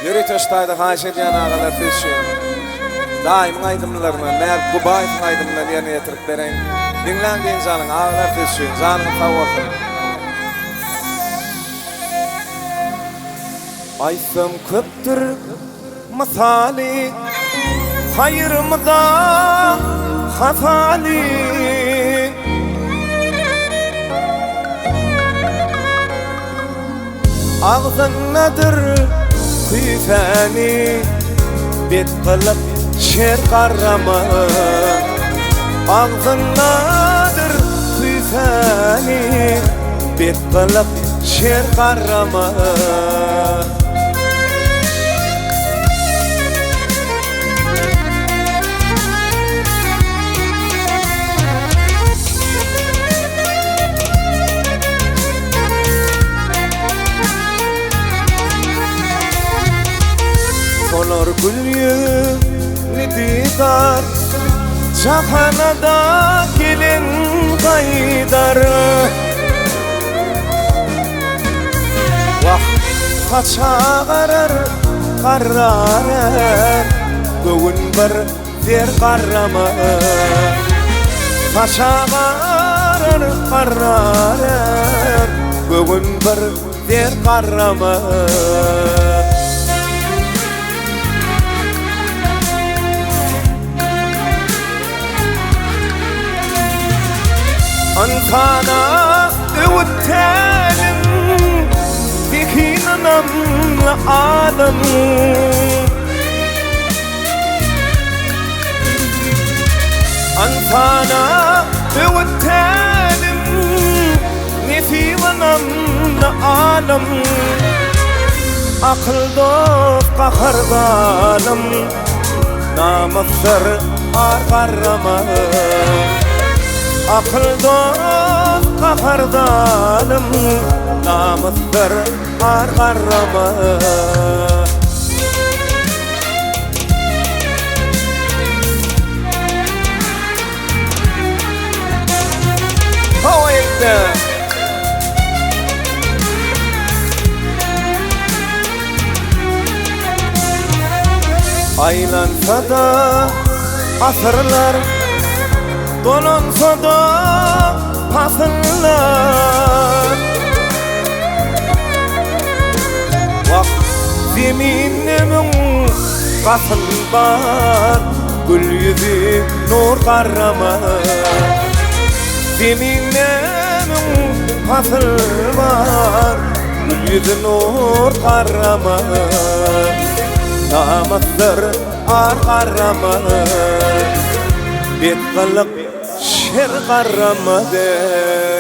Yürü taştayda haşediyen ağalar feşin. Daim aydımlarına, meğer bu bayfın aydımlarını yerine getirip veren. Dinlendiğin zanın ağalar feşin, zanın favortun. Aysam köptür misali, hayırımda hatali. Ağzınnadır küfeni, bet kılıp şer karrama. Ağzınnadır küfeni, bet kılıp şer karrama. Olur gül yüzlü didar, cahanada gelin gaydar. Vah paça qarar, qarrar, göğün bir der qarrama. Paça qarar, qarrar, göğün bir der qarrama. Antana öğüttelim dikinanamla adam. Antana öğüttelim dikinanamla adam. Akıl dost kahardanım, namazlar arkarama. Akıl dost kahardanım, namazlar arkarama. Havayette aylansa da asırlar, dolansa da pasınlar. Vak zeminnemin kasın var, gül yüzü nur karrama. Zeminnemin kasın var, gül yüzü nur karrama. Namazlar ar karrama, bet kılıp şer karrama de.